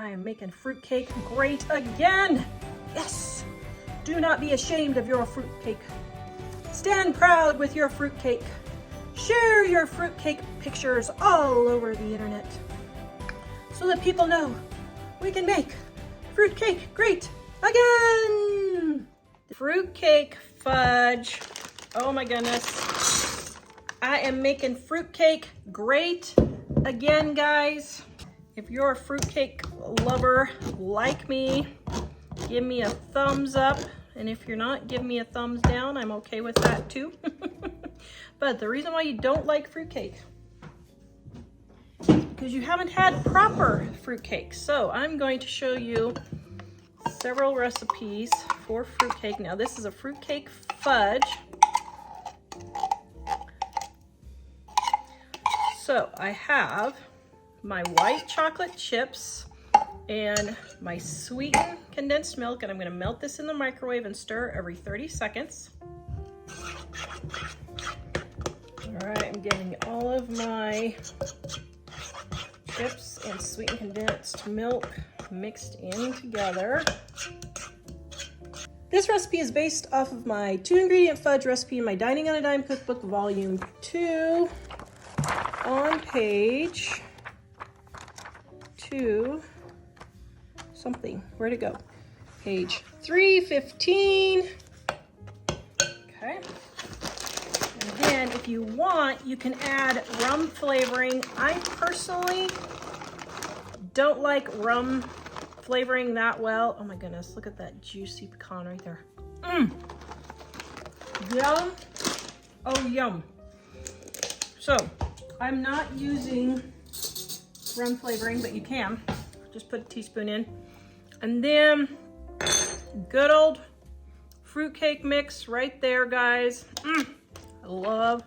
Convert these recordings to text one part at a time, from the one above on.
I am making fruitcake great again. Yes! Do not be ashamed of your fruitcake. Stand proud with your fruitcake. Share your fruitcake pictures all over the internet so that people know we can make fruitcake great again. Fruitcake fudge. Oh my goodness. I am making fruitcake great again, guys. If you're a fruitcake lover like me, give me a thumbs up. And if you're not, give me a thumbs down. I'm okay with that too. But the reason why you don't like fruitcake is because you haven't had proper fruitcake. So I'm going to show you several recipes for fruitcake. Now this is a fruitcake fudge. So I have my white chocolate chips and my sweetened condensed milk, and I'm gonna melt this in the microwave and stir every 30 seconds. All right, I'm getting all of my chips and sweetened condensed milk mixed in together. This recipe is based off of my 2-ingredient fudge recipe in my Dining on a Dime cookbook, volume 2, on page 2 something. Where'd it go? Page 315. Okay. And then if you want, you can add rum flavoring. I personally don't like rum flavoring that well. Oh my goodness, look at that juicy pecan right there. Yum. Oh, yum. So I'm not using rum flavoring, but you can. Just put a teaspoon in. And then good old fruitcake mix right there, guys. I love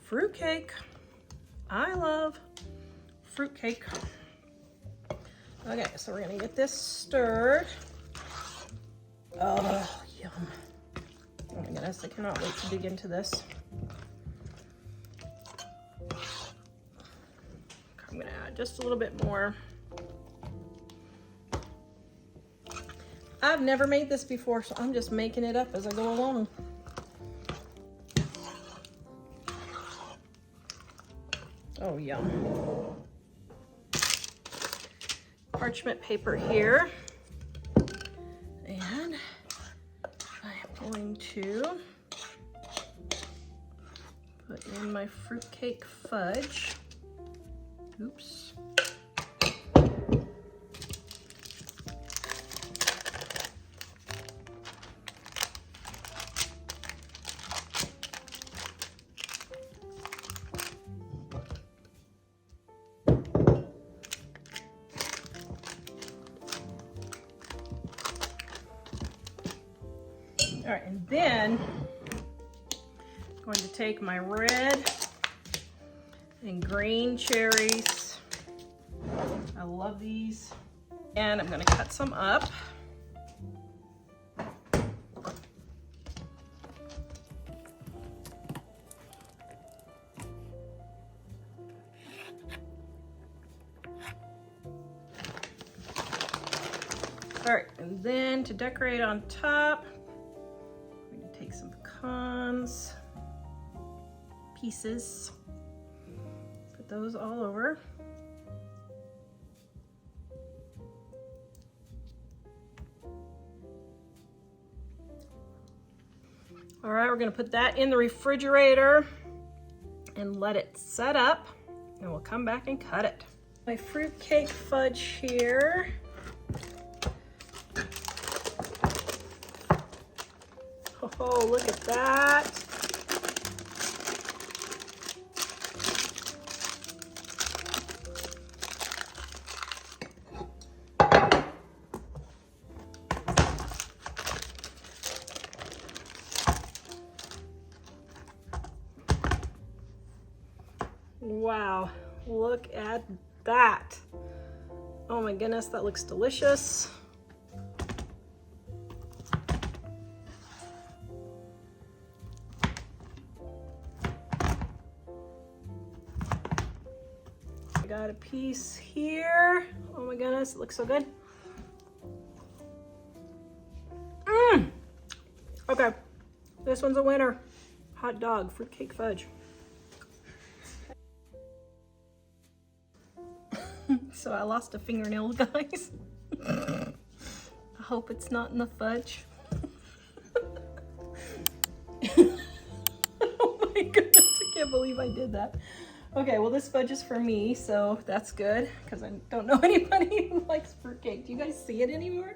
fruitcake. I love fruitcake. Okay, so we're gonna get this stirred. Oh, yum. Oh my goodness, I cannot wait to dig into this. I'm gonna add just a little bit more. I've never made this before, so I'm just making it up as I go along. Oh, yum. Parchment paper here. And I'm going to put in my fruitcake fudge. Oops. All right, and then I'm going to take my red and green cherries. I love these. And I'm going to cut some up. All right, and then to decorate on top, I'm going to take some pecans, pieces, put those all over. All right, we're gonna put that in the refrigerator and let it set up, and we'll come back and cut it. My fruitcake fudge here. Oh, look at that. Wow, look at that. Oh my goodness, that looks delicious. I got a piece here. Oh my goodness, it looks so good. Okay, this one's a winner. Hot dog, fruitcake fudge. So I lost a fingernail, guys. I hope it's not in the fudge. Oh my goodness, I can't believe I did that. Okay, well this fudge is for me, so that's good, because I don't know anybody who likes fruitcake. Do you guys see it anymore?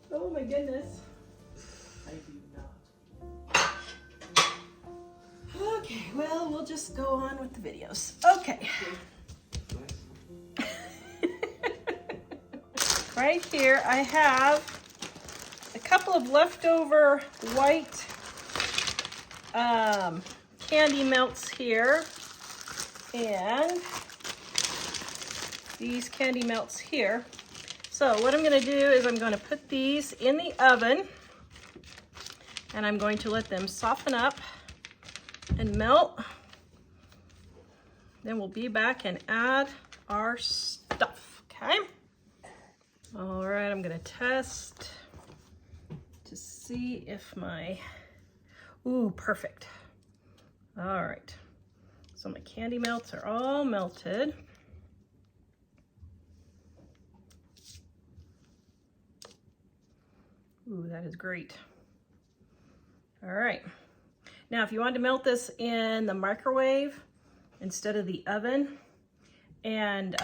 Oh my goodness. I do not. Okay, well, we'll just go on with the videos. Okay. Right here, I have a couple of leftover white candy melts here, and these candy melts here. So what I'm going to do is I'm going to put these in the oven, and I'm going to let them soften up and melt. Then we'll be back and add our stuff, okay? All right, I'm gonna test to see if my, ooh, perfect. All right, so my candy melts are all melted. Ooh, that is great. All right, now if you want to melt this in the microwave instead of the oven, and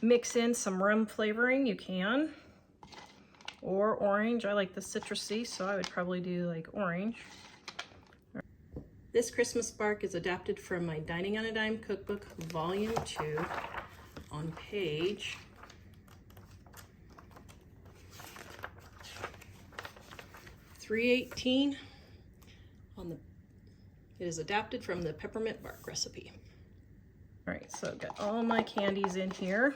mix in some rum flavoring, you can, or orange. I like the citrusy, so I would probably do like orange. This Christmas bark is adapted from my Dining on a Dime cookbook, volume 2, on page 318. It is adapted from the peppermint bark recipe. All right, so I've got all my candies in here,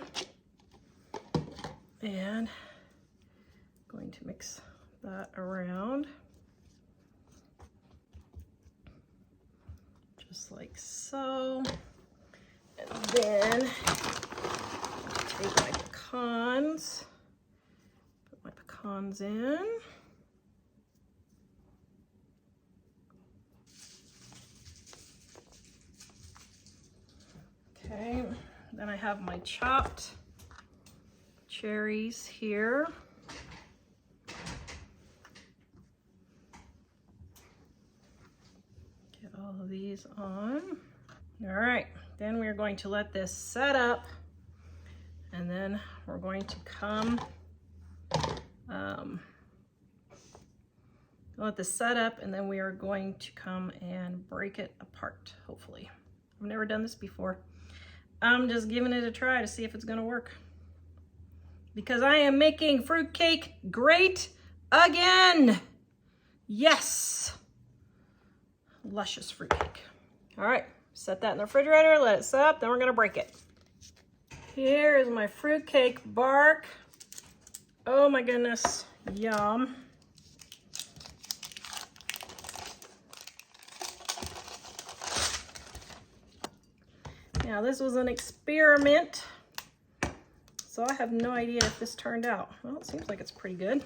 and I'm going to mix that around just like so. And then take my pecans, put my pecans in. Okay, then I have my chopped cherries here. Get all of these on. All right, then we're going to let this set up, and then we're going to come, let this set up, and then we are going to come and break it apart, hopefully. I've never done this before. I'm just giving it a try to see if it's gonna work, because I am making fruitcake great again. Yes, luscious fruitcake. All right, set that in the refrigerator, let it set up, then we're gonna break it. Here is my fruitcake bark. Oh my goodness, yum. Now this was an experiment, so I have no idea if this turned out. Well, it seems like it's pretty good.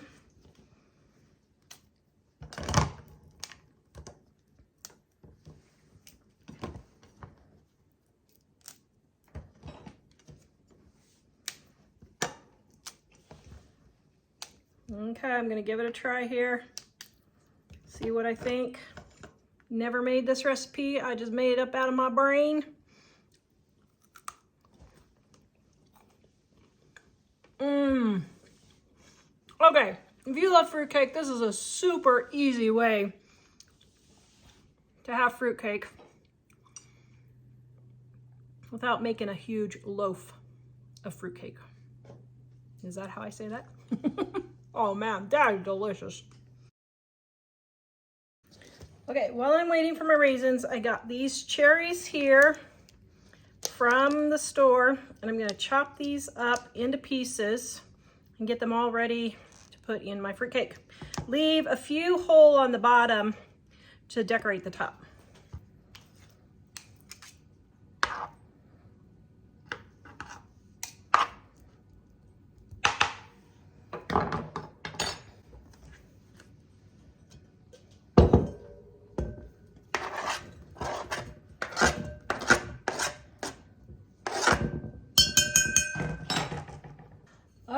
Okay, I'm gonna give it a try here, see what I think. Never made this recipe, I just made it up out of my brain. Okay, if you love fruitcake, this is a super easy way to have fruitcake without making a huge loaf of fruitcake. Is that how I say that? Oh man, that is delicious. Okay, while I'm waiting for my raisins, I got these cherries here from the store, and I'm gonna chop these up into pieces and get them all ready to put in my fruitcake. Leave a few whole on the bottom to decorate the top.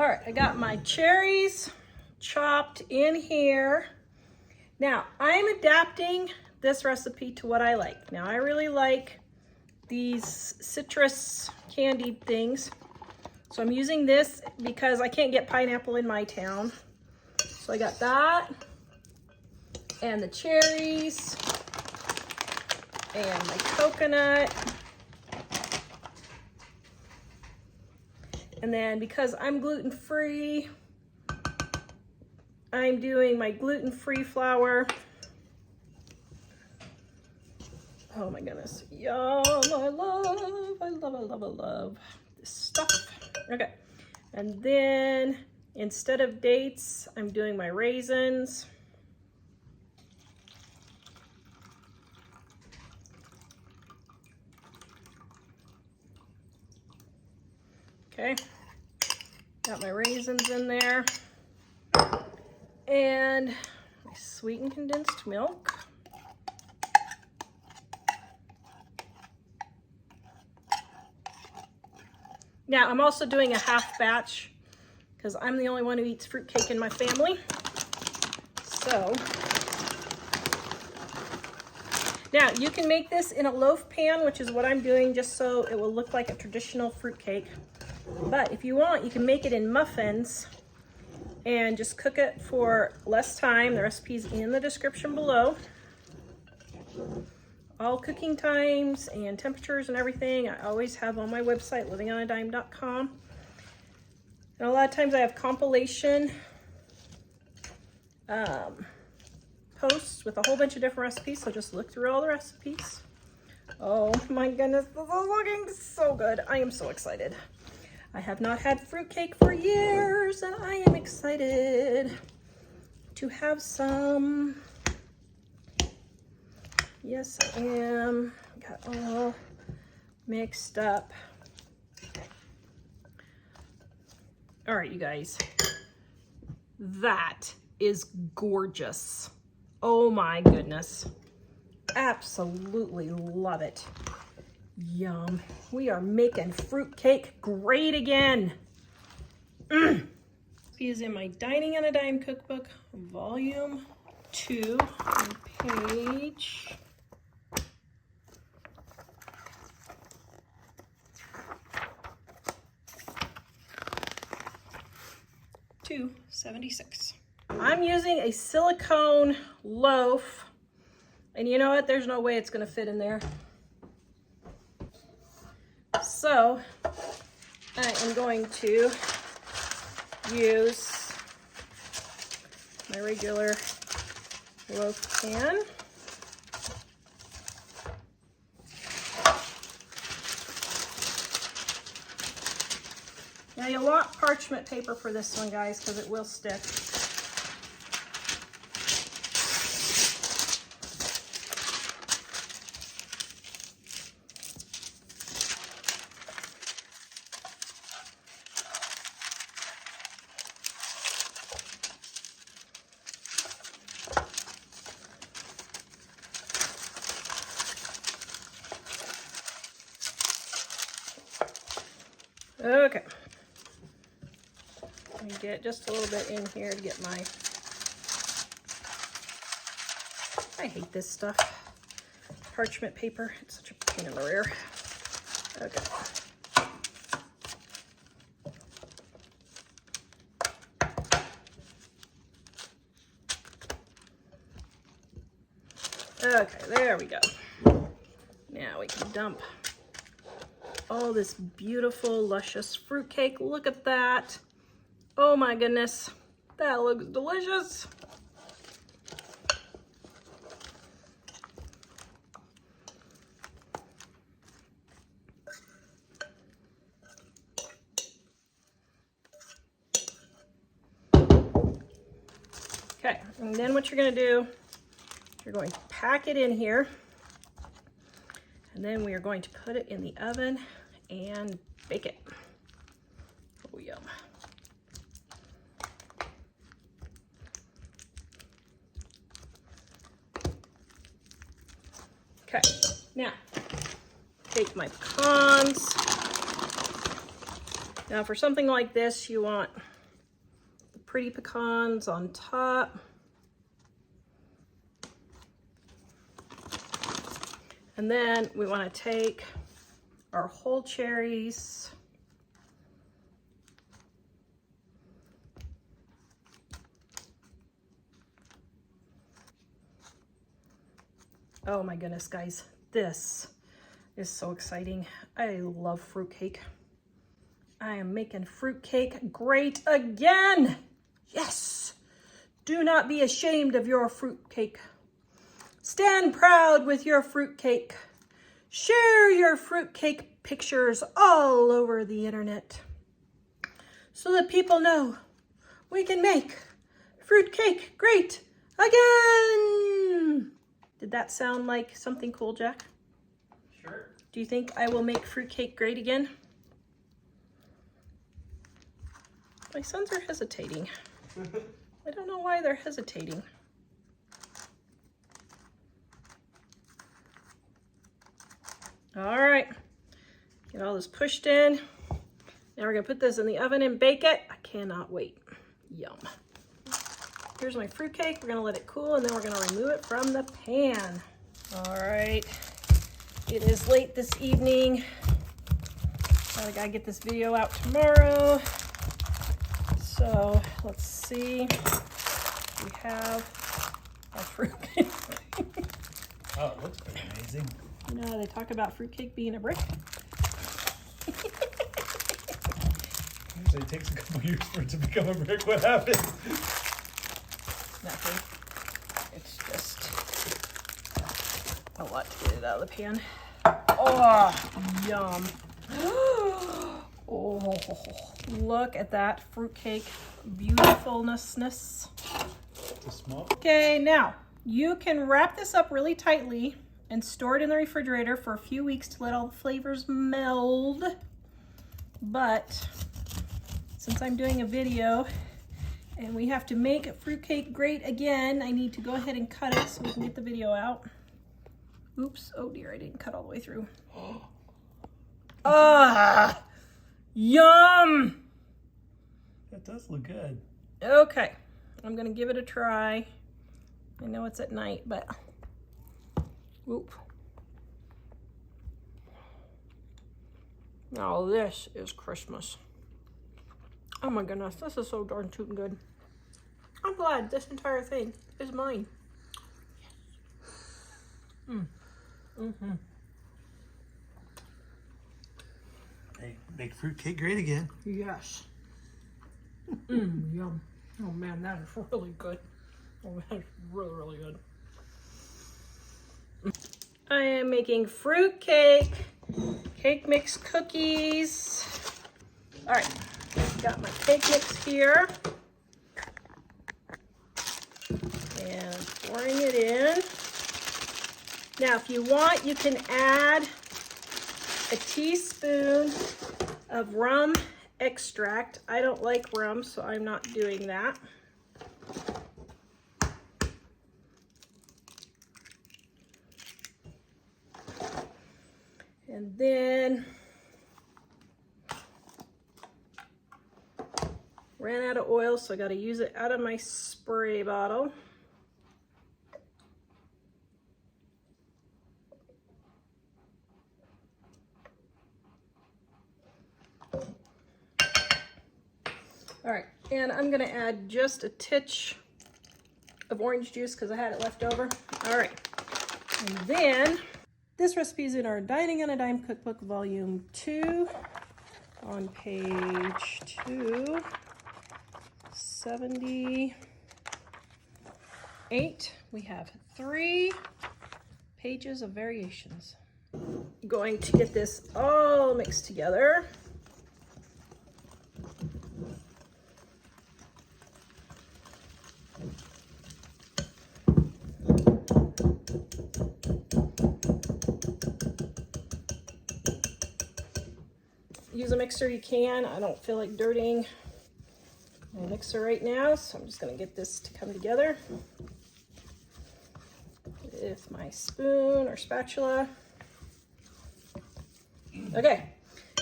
All right, I got my cherries chopped in here. Now, I'm adapting this recipe to what I like. Now, I really like these citrus candied things. So I'm using this because I can't get pineapple in my town. So I got that and the cherries and my coconut. And then because I'm gluten-free, I'm doing my gluten-free flour. Oh my goodness, yum, I love this stuff. Okay, and then instead of dates, I'm doing my raisins. Okay, got my raisins in there. And my sweetened condensed milk. Now, I'm also doing a half batch because I'm the only one who eats fruitcake in my family. So, now you can make this in a loaf pan, which is what I'm doing just so it will look like a traditional fruitcake. But if you want, you can make it in muffins and just cook it for less time. The recipe's in the description below. All cooking times and temperatures and everything I always have on my website, livingonadime.com. And a lot of times I have compilation posts with a whole bunch of different recipes, so just look through all the recipes. Oh my goodness, this is looking so good. I am so excited. I have not had fruitcake for years, and I am excited to have some. Yes, I am. Got all mixed up. All right, you guys. That is gorgeous. Oh my goodness. Absolutely love it. Yum. We are making fruitcake great again. This is in my Dining on a Dime cookbook, volume 2, on page 276. I'm using a silicone loaf, and you know what? There's no way it's going to fit in there. So I am going to use my regular loaf pan. Now you'll want parchment paper for this one, guys, because it will stick. Okay. Let me get just a little bit in here to get my, I hate this stuff. Parchment paper, it's such a pain in the rear. Okay. Okay, there we go. Now we can dump all this beautiful, luscious fruitcake. Look at that. Oh my goodness, that looks delicious. Okay, and then what you're gonna do, you're going to pack it in here, and then we are going to put it in the oven and bake it. Oh, yum. Okay, now take my pecans. Now for something like this, you want pretty pecans on top. And then we want to take our whole cherries. Oh my goodness, guys, this is so exciting. I love fruitcake. I am making fruitcake great again. Yes. Do not be ashamed of your fruitcake. Stand proud with your fruitcake. Share your fruitcake pictures all over the internet so that people know we can make fruitcake great again. Did that sound like something cool, Jack? Sure. Do you think I will make fruitcake great again? My sons are hesitating. I don't know why they're hesitating. All right, get all this pushed in. Now we're gonna put this in the oven and bake it. I cannot wait. Yum. Here's my fruitcake. We're gonna let it cool and then we're gonna remove it from the pan. All right, it is late this evening. I gotta get this video out tomorrow. So let's see. We have our fruitcake. Oh, it looks pretty amazing. You know, they talk about fruitcake being a brick. Usually it takes a couple years for it to become a brick. What happened? Nothing. It's just a lot to get it out of the pan. Oh, yum. Oh, look at that fruitcake beautifulness. Too small? Okay, now you can wrap this up really tightly and store it in the refrigerator for a few weeks to let all the flavors meld. But since I'm doing a video and we have to make fruitcake great again, I need to go ahead and cut it so we can get the video out. Oops, oh dear, I didn't cut all the way through. Ah, yum! That does look good. Okay, I'm gonna give it a try. I know it's at night, but oop. Now this is Christmas. Oh my goodness, this is so darn tootin' good. I'm glad this entire thing is mine. Mm-hmm. Hey, make fruitcake great again. Yes. Yum. Oh man, that is really good. Oh, that is really, really good. I am making fruitcake, cake mix cookies. All right, got my cake mix here. And pouring it in. Now, if you want, you can add a teaspoon of rum extract. I don't like rum, so I'm not doing that. And then ran out of oil, so I got to use it out of my spray bottle. All right, and I'm gonna add just a titch of orange juice because I had it left over. All right, and then this recipe is in our Dining on a Dime Cookbook, Volume 2, on page 278. We have 3 pages of variations. I'm going to get this all mixed together. Use a mixer you can. I don't feel like dirtying my mixer right now, so I'm just gonna get this to come together with my spoon or spatula. Okay,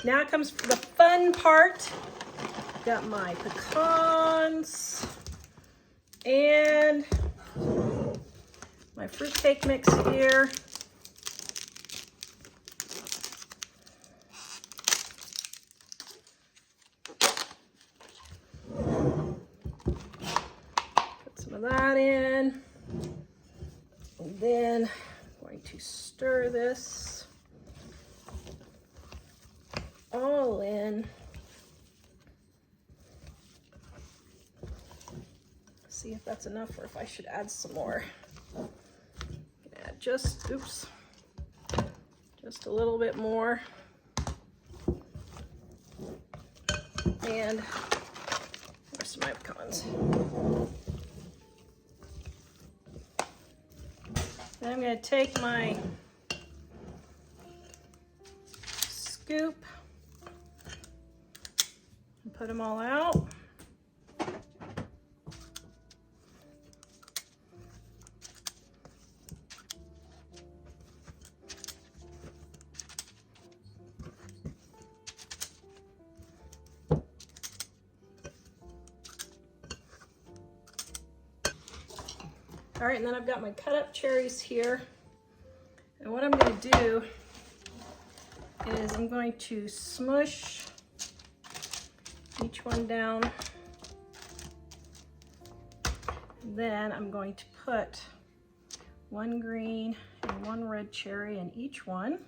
now comes the fun part. got my pecans and my fruitcake mix here. Put some of that in. And then I'm going to stir this all in. See if that's enough or if I should add some more. Add just a little bit more. And the rest of my pecans. Then I'm going to take my scoop and put them all out. All right, and then I've got my cut up cherries here. And what I'm going to do is I'm going to smush each one down. And then I'm going to put one green and one red cherry in each one.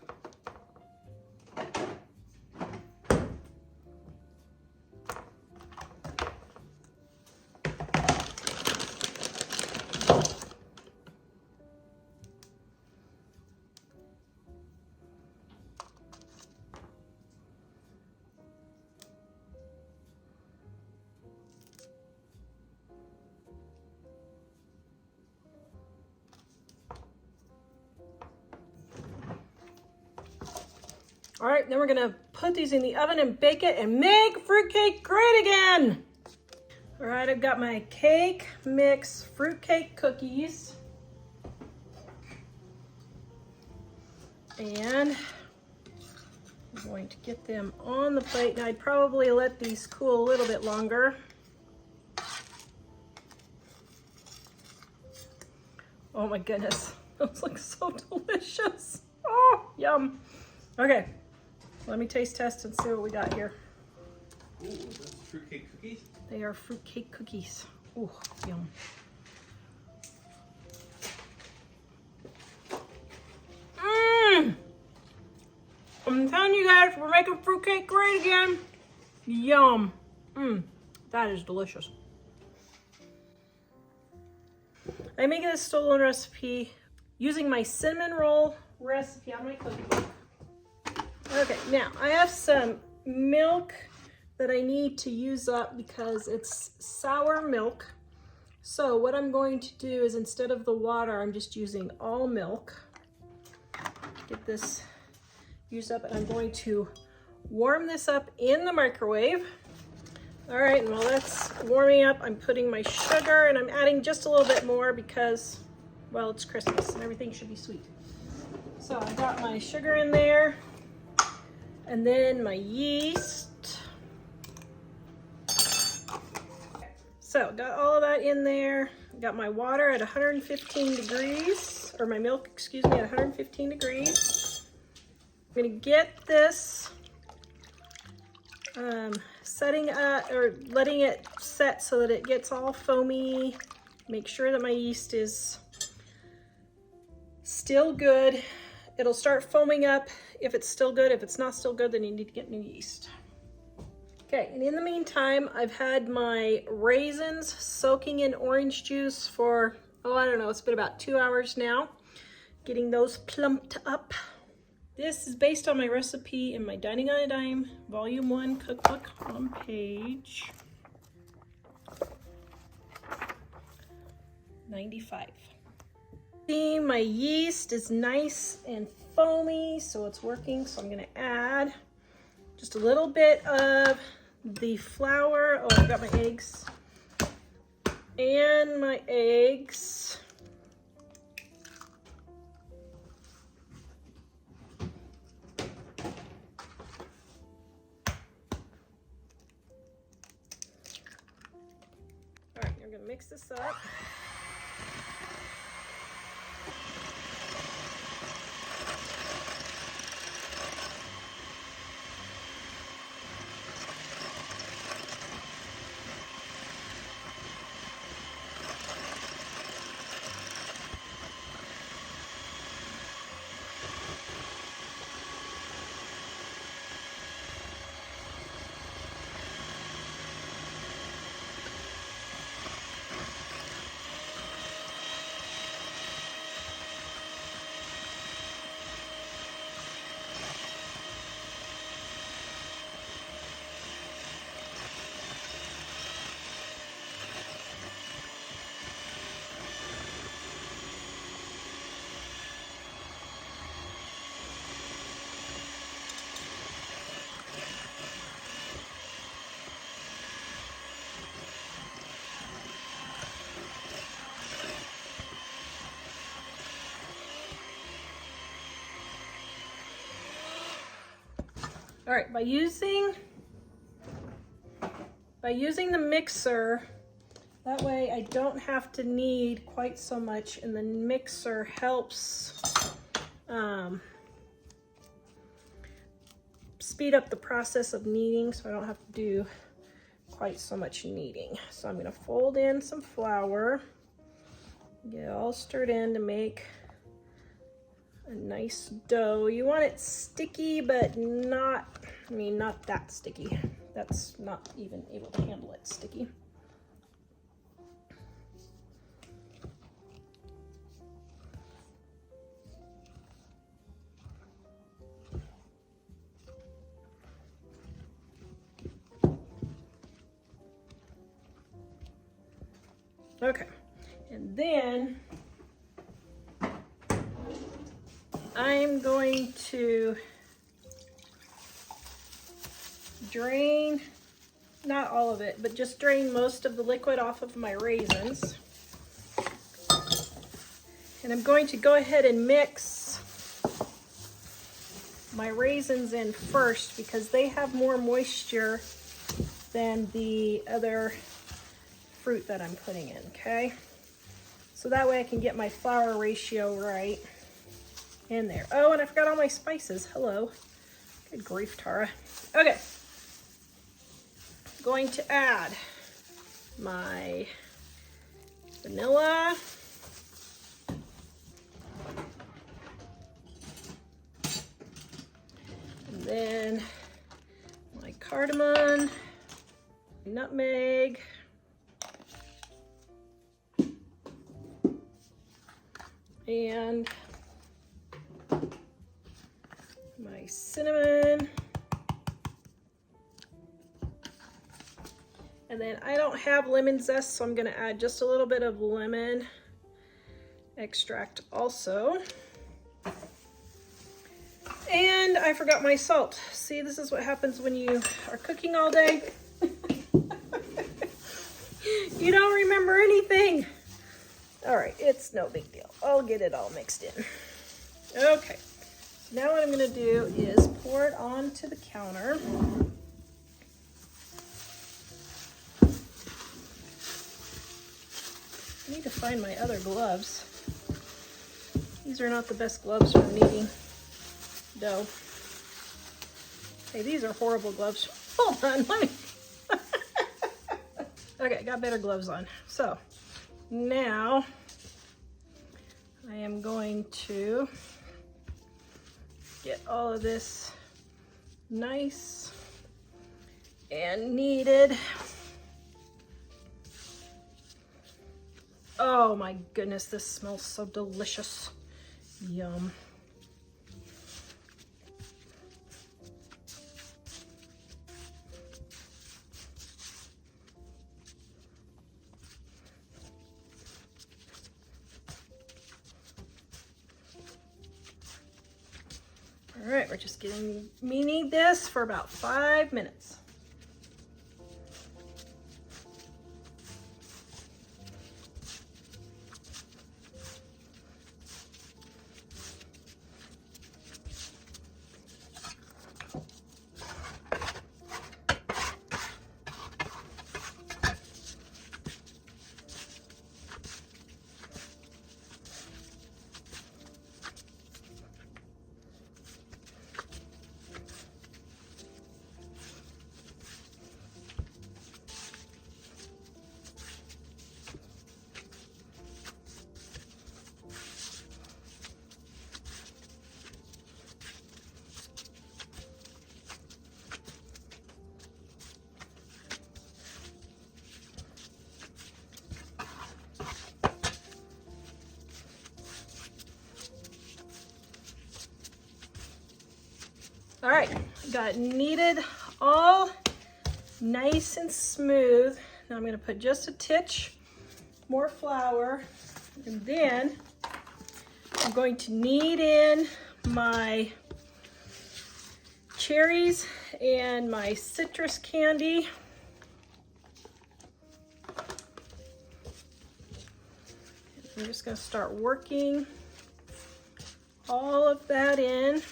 All right, then we're gonna put these in the oven and bake it and make fruitcake great again. All right, I've got my cake mix fruitcake cookies. And I'm going to get them on the plate. Now I'd probably let these cool a little bit longer. Oh my goodness, those look so delicious. Oh, yum. Okay. Let me taste test and see what we got here. Ooh, that's fruitcake cookies? They are fruitcake cookies. Ooh, yum. I'm telling you guys, we're making fruitcake great again. Yum. That is delicious. I'm making this Stollen recipe using my cinnamon roll recipe on my cookie book. Okay, now I have some milk that I need to use up because it's sour milk. So what I'm going to do is instead of the water, I'm just using all milk. Get this used up, and I'm going to warm this up in the microwave. All right, and while that's warming up, I'm putting my sugar, and I'm adding just a little bit more because, well, it's Christmas and everything should be sweet. So I've got my sugar in there. And then my yeast. So got all of that in there. Got my water at 115 degrees, or my milk, excuse me, at 115 degrees. I'm gonna get this setting up, or letting it set so that it gets all foamy. Make sure that my yeast is still good. It'll start foaming up if it's still good. If it's not still good, then you need to get new yeast. Okay, and in the meantime, I've had my raisins soaking in orange juice for, I don't know, it's been about 2 hours now. Getting those plumped up. This is based on my recipe in my Dining on a Dime Volume 1 cookbook on page 95. See, my yeast is nice and foamy, so it's working. So I'm gonna add just a little bit of the flour. Oh, I've got my eggs. And my eggs. I'm gonna mix this up. All right, by using the mixer, that way I don't have to knead quite so much, and the mixer helps speed up the process of kneading, so I don't have to do quite so much kneading. So I'm gonna fold in some flour, get it all stirred in to make a nice dough. You want it sticky, but not that sticky. That's not even able to handle it sticky. Okay, and then I'm going to drain, not all of it, but just drain most of the liquid off of my raisins. And I'm going to go ahead and mix my raisins in first because they have more moisture than the other fruit that I'm putting in, okay? So that way I can get my flour ratio right in there. Oh, and I forgot all my spices. Hello. Good grief, Tara. Okay. Going to add my vanilla. And then my cardamom, nutmeg, and my cinnamon. And then I don't have lemon zest, so I'm gonna add just a little bit of lemon extract also. And I forgot my salt. See, this is what happens when you are cooking all day. You don't remember anything. All right, it's no big deal. I'll get it all mixed in. Okay, so now what I'm gonna do is pour it onto the counter. I need to find my other gloves. These are not the best gloves for kneading dough. Hey, these are horrible gloves. Hold on, let me. Okay, got better gloves on. So now I am going to get all of this nice and kneaded. Oh my goodness, this smells so delicious. Yum. All right, we're just getting knead this for about 5 minutes. All right, got it kneaded all nice and smooth. Now I'm gonna put just a titch more flour, and then I'm going to knead in my cherries and my citrus candy. I'm just gonna start working all of that in,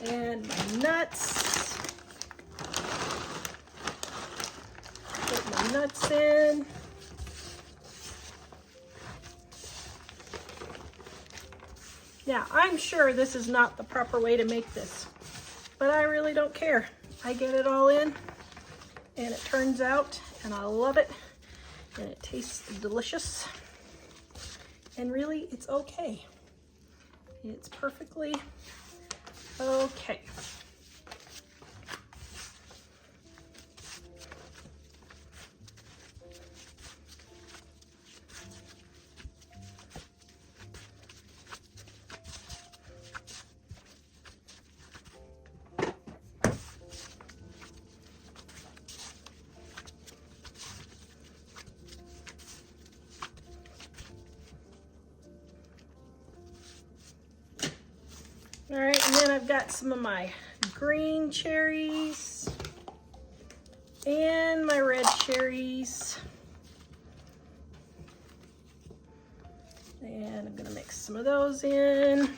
and my nuts. Put my nuts in. Now, I'm sure this is not the proper way to make this, but I really don't care. I get it all in, and it turns out, and I love it, and it tastes delicious, and really, it's okay. It's perfectly okay. All right, and then I've got some of my green cherries and my red cherries. And I'm gonna mix some of those in.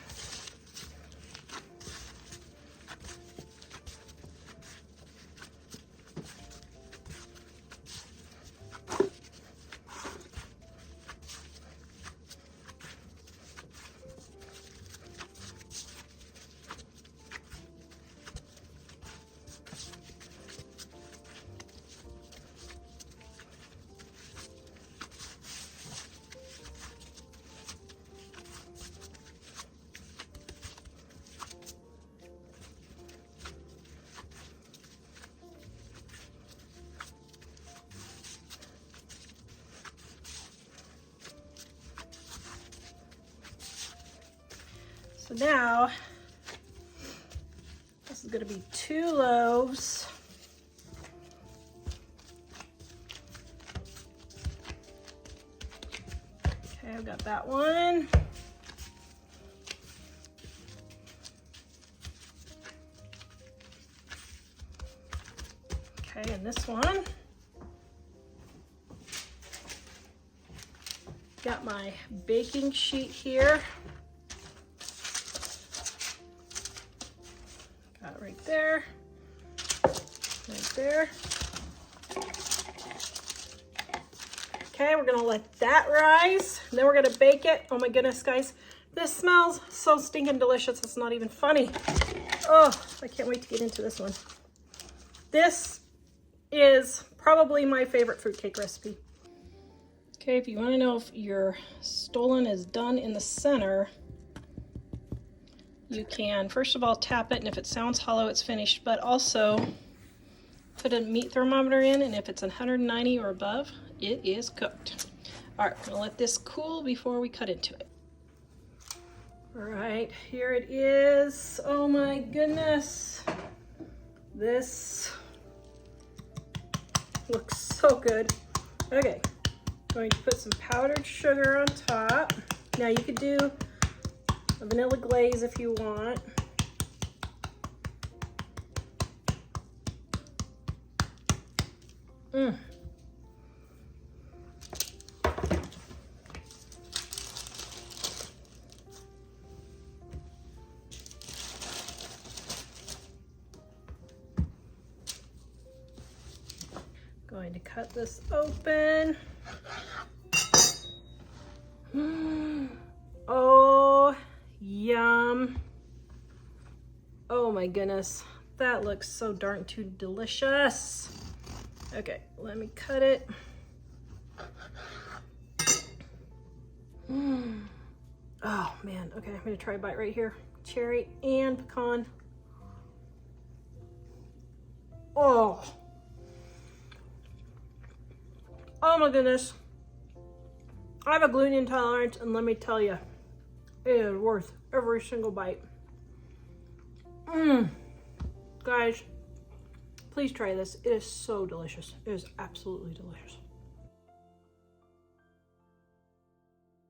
So now, this is gonna be 2 loaves. Okay, I've got that one. Okay, and this one. Got my baking sheet here. Got it right there, right there. Okay, we're gonna let that rise, and then we're gonna bake it. Oh my goodness, guys, this smells so stinking delicious, it's not even funny. Oh, I can't wait to get into this one. This is probably my favorite fruitcake recipe. Okay, if you wanna know if your Stollen is done in the center, you can, first of all, tap it, and if it sounds hollow, it's finished, but also put a meat thermometer in, and if it's 190 or above, it is cooked. All right, we're gonna let this cool before we cut into it. All right, here it is. Oh my goodness. This looks so good. Okay, going to put some powdered sugar on top. Now you could do a vanilla glaze if you want. Going to cut this open. Oh, yum. Oh my goodness, that looks so darn too delicious. Okay, let me cut it. Oh man, okay, I'm gonna try a bite right here. Cherry and pecan. Oh. Oh my goodness. I have a gluten intolerance, and let me tell you, it is worth every single bite. Guys, please try this. It is so delicious. It is absolutely delicious.